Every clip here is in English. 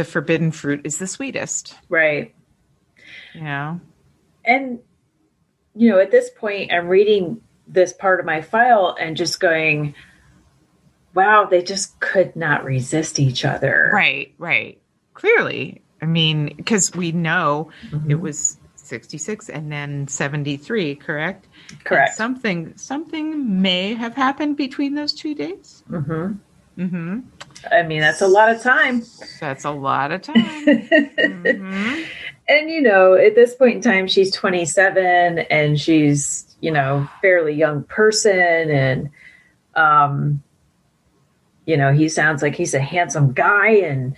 the forbidden fruit is the sweetest. Right. Yeah. And, at this point, I'm reading this part of my file and just going, wow, they just could not resist each other. Right. Clearly. I mean, because we know Mm-hmm. it was 66 and then 73, correct? Correct. And something may have happened between those 2 days. Mm-hmm. Mm-hmm. I mean, that's a lot of time. That's a lot of time. Mm-hmm. And, at this point in time, she's 27 and she's, fairly young person. And, he sounds like he's a handsome guy. And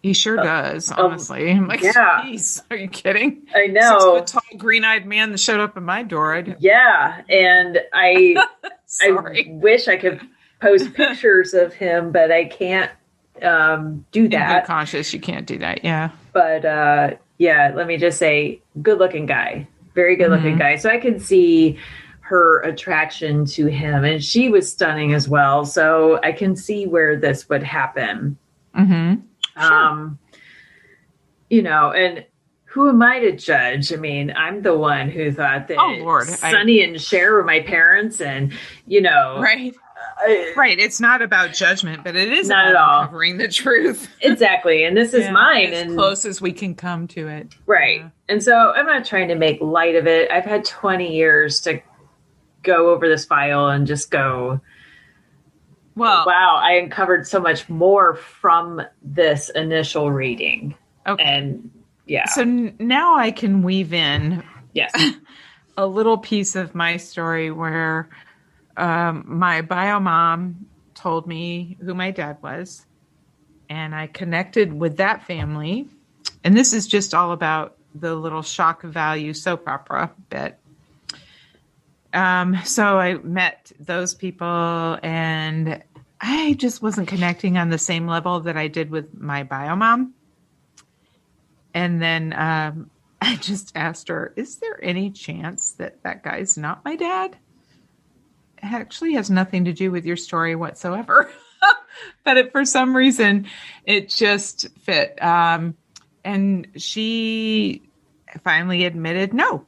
he sure does, honestly. I'm like, yeah. Geez, are you kidding? I know. 6 foot tall, green-eyed man that showed up at my door. Yeah. And I wish I could post pictures of him, but I can't do that. In good conscience, you can't do that. Yeah. But yeah, let me just say, good looking guy, very good looking guy. So I can see her attraction to him, and she was stunning as well. So I can see where this would happen. Mm-hmm. Sure. And who am I to judge? I mean, I'm the one who thought that Sonny and Cher were my parents, and right. Right. It's not about judgment, but it is not about at all uncovering the truth. Exactly. And this is mine. As close as we can come to it. Right. Yeah. And so I'm not trying to make light of it. I've had 20 years to go over this file and just go, well, wow, I uncovered so much more from this initial reading. Okay. And yeah. So now I can weave in a little piece of my story where my bio mom told me who my dad was, and I connected with that family. And this is just all about the little shock value soap opera bit. So I met those people, and I just wasn't connecting on the same level that I did with my bio mom. And then I just asked her, is there any chance that that guy's not my dad? Actually has nothing to do with your story whatsoever. But for some reason, it just fit. And she finally admitted no,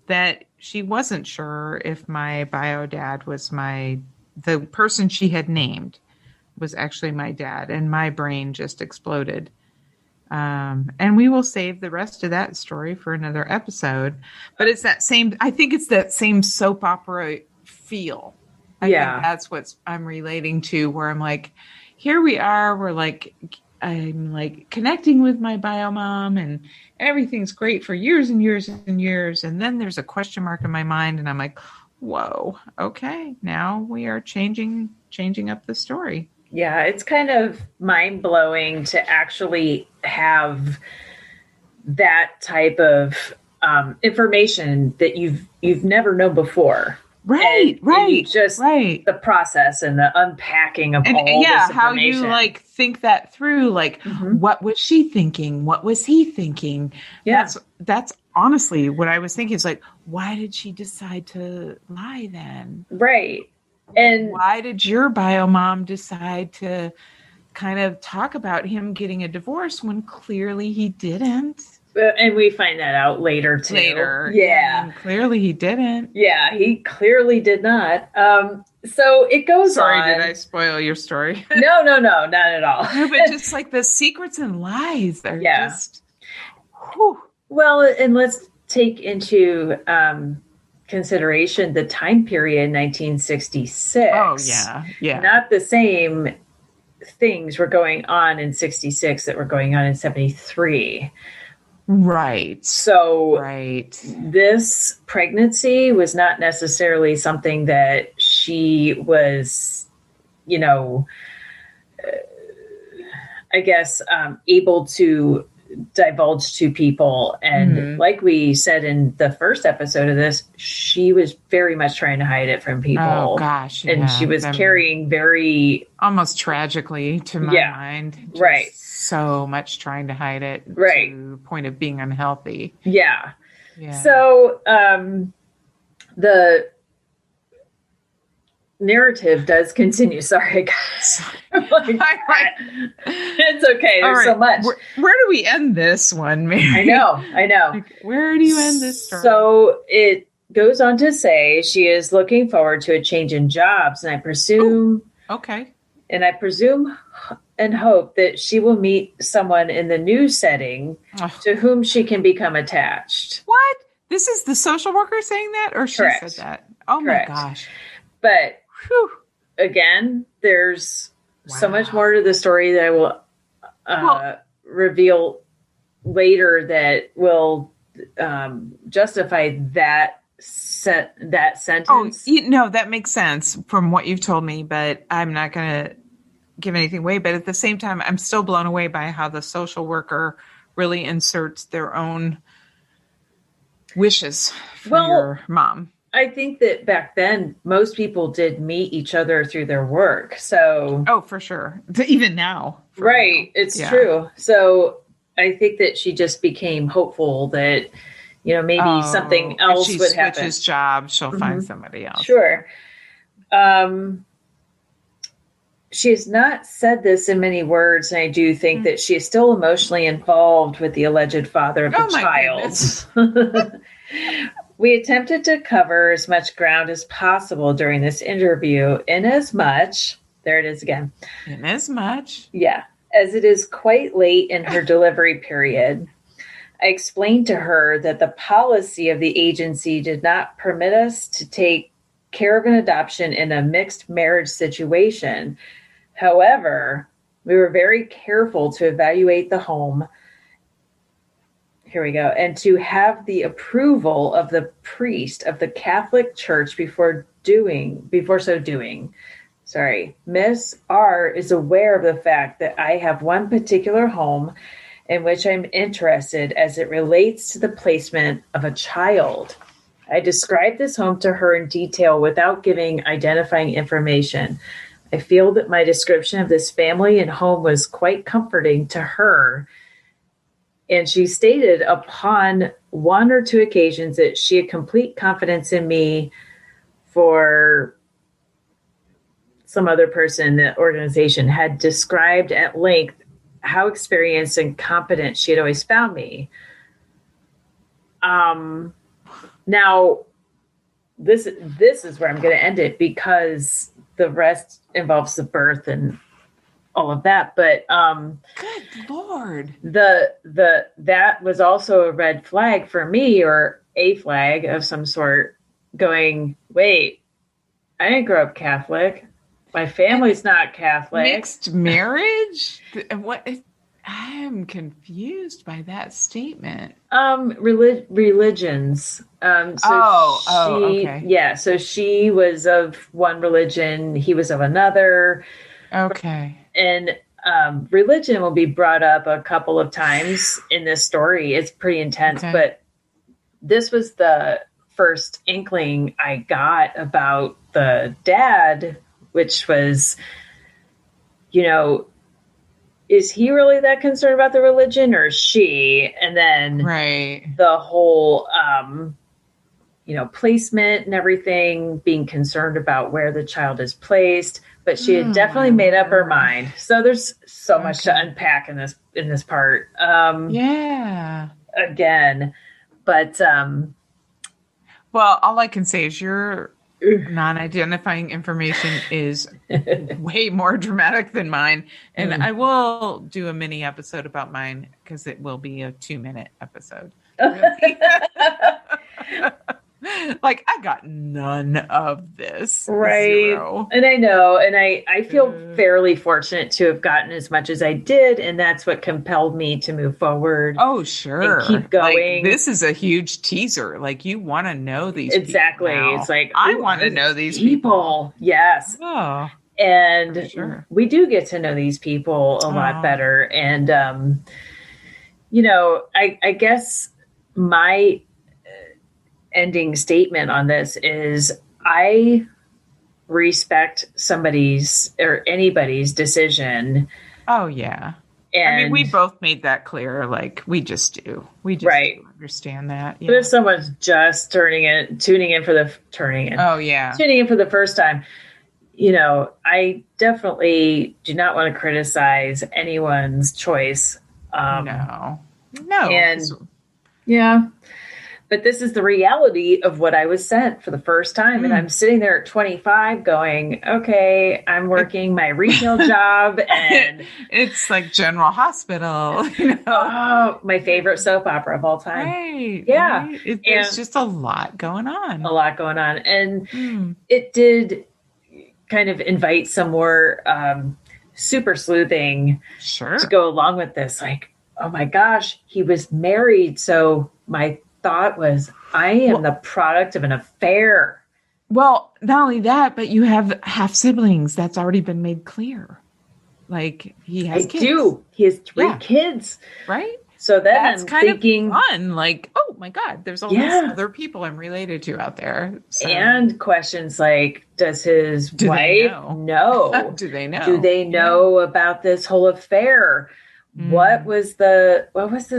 that she wasn't sure if my bio dad was the person she had named was actually my dad. And my brain just exploded. And we will save the rest of that story for another episode. But it's that same soap opera feel. I think that's what I'm relating to, where I'm like, here we are, I'm like connecting with my bio mom and everything's great for years and years and years. And then there's a question mark in my mind and I'm like, whoa, okay, now we are changing up the story. Yeah, it's kind of mind blowing to actually have that type of information that you've never known before. Right. Just the process and the unpacking of all this information. How you think that through, what was she thinking? What was he thinking? Yeah. That's honestly what I was thinking, is why did she decide to lie then? Right. And why did your bio mom decide to kind of talk about him getting a divorce when clearly he didn't? And we find that out later, too. Yeah. And clearly he didn't. Yeah, he clearly did not. So it goes on. Sorry, did I spoil your story? No, not at all. No, but just the secrets and lies are just... Whew. Well, and let's take into consideration the time period, 1966. Oh, yeah. Not the same things were going on in 66 that were going on in 73. Right. So this pregnancy was not necessarily something that she was, able to divulge to people. And like we said in the first episode of this, she was very much trying to hide it from people. Oh, gosh. And she was carrying very... almost tragically, to my mind. Right. So much trying to hide it. Right. To the point of being unhealthy. Yeah. So the narrative does continue. Sorry, guys. It's okay. There's so much. Where do we end this one, Mary? I know. Like, where do you end this story? So it goes on to say she is looking forward to a change in jobs, and I presume. Ooh, okay. And I presume and hope that she will meet someone in the new setting to whom she can become attached. What? This is the social worker saying that, or she Correct. said that? Oh Correct. My gosh. But again, there's so much more to the story that I will reveal later that will justify that sentence. Oh, that makes sense from what you've told me, but I'm not going to give anything away. But at the same time, I'm still blown away by how the social worker really inserts their own wishes for your mom. I think that back then, most people did meet each other through their work. So, for sure. Even now. Right. It's true. So I think that she just became hopeful that, maybe something else would happen. If she switches jobs, she'll find somebody else. Sure. She has not said this in many words, and I do think that she is still emotionally involved with the alleged father of the child. We attempted to cover as much ground as possible during this interview, inasmuch, there it is again. Inasmuch. Yeah, as it is quite late in her delivery period. I explained to her that the policy of the agency did not permit us to take care of an adoption in a mixed marriage situation. However, we were very careful to evaluate the home. Here we go. And to have the approval of the priest of the Catholic Church before so doing. Sorry. Miss R is aware of the fact that I have one particular home in which I'm interested as it relates to the placement of a child. I described this home to her in detail without giving identifying information. I feel that my description of this family and home was quite comforting to her. And she stated upon one or two occasions that she had complete confidence in me for some other person, the organization had described at length how experienced and competent she had always found me. Now, this is where I'm going to end it because the rest involves the birth and all of that. But good Lord, that was also a red flag for me, or a flag of some sort. Going, wait, I didn't grow up Catholic. My family's not Catholic. Mixed marriage? What? I am confused by that statement. Religions. Okay. Yeah. So she was of one religion. He was of another. Okay. And religion will be brought up a couple of times in this story. It's pretty intense, but this was the first inkling I got about the dad, which was, is he really that concerned about the religion, or is she? And then the whole, placement and everything, being concerned about where the child is placed. But she had definitely made up her mind. So there's so much to unpack in this part. Again, but well, all I can say is your non-identifying information is way more dramatic than mine. And I will do a mini episode about mine because it will be a 2-minute episode. Really. Like, I got none of this. Right. Zero. And I know. And I feel fairly fortunate to have gotten as much as I did. And that's what compelled me to move forward. Oh, sure. And keep going. Like, this is a huge teaser. Like, you want to know these exactly. people now. It's like, I want to know these people. Yes. Oh. And we do get to know these people a lot better. And, I guess my ending statement on this is I respect somebody's or anybody's decision. Oh, yeah. And I mean, we both made that clear. Like, we just do. We just do understand that. Yeah. But if someone's just tuning in for the first time, I definitely do not want to criticize anyone's choice. No. And yeah, but this is the reality of what I was sent for the first time. And I'm sitting there at 25 going, okay, I'm working my retail job and it's like General Hospital, Oh, my favorite soap opera of all time. Right. Yeah. Right. There's just a lot going on. And it did kind of invite some more super sleuthing to go along with this. Like, oh my gosh, he was married. So my thought was, I am the product of an affair. Well, not only that, but you have half siblings. That's already been made clear. Like he has kids. He has 3 kids. Right. So then that's I'm kind thinking, of fun. Like, oh my God, there's all these other people I'm related to out there. So. And questions like, does his wife know? Do they know? Do they know about this whole affair? What was the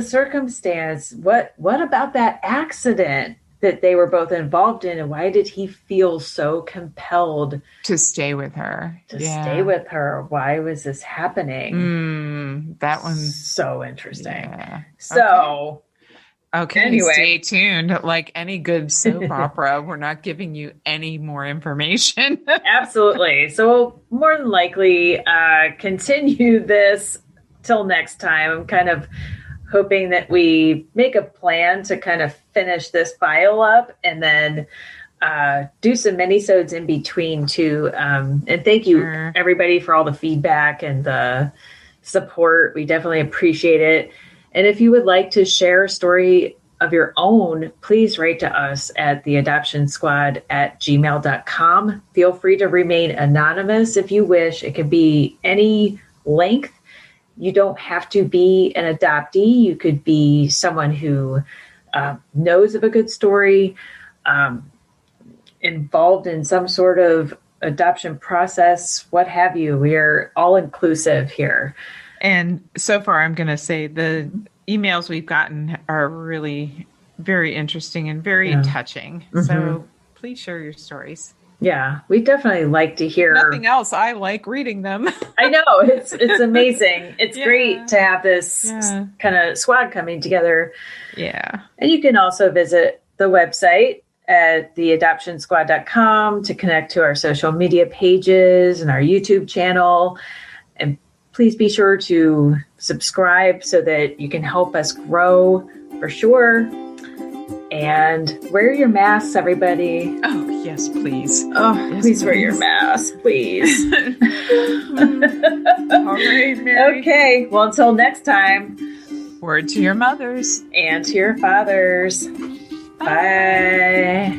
circumstance? What about that accident that they were both involved in? And why did he feel so compelled to stay with her? Stay with her. Why was this happening? That one's so interesting. Yeah. So okay. Anyway, stay tuned. Like any good soap opera, we're not giving you any more information. Absolutely. So we'll more than likely continue this till next time. I'm kind of hoping that we make a plan to kind of finish this file up and then do some minisodes in between too. And thank you everybody for all the feedback and the support. We definitely appreciate it. And if you would like to share a story of your own, please write to us at theadoptionsquad@gmail.com. Feel free to remain anonymous if you wish. It could be any length. You don't have to be an adoptee. You could be someone who knows of a good story, involved in some sort of adoption process, what have you. We are all inclusive here. And so far, I'm going to say the emails we've gotten are really very interesting and very touching. So please share your stories. Yeah, we definitely like to hear. Nothing else. I like reading them. I know. It's amazing. It's great to have this kind of squad coming together. Yeah. And you can also visit the website at theadoptionsquad.com to connect to our social media pages and our YouTube channel. And please be sure to subscribe so that you can help us grow for sure. And wear your masks, everybody. Oh, yes, please. Oh, yes, please wear your mask, please. All right, Mary. Okay. Well, until next time. Word to your mothers. And to your fathers. Bye.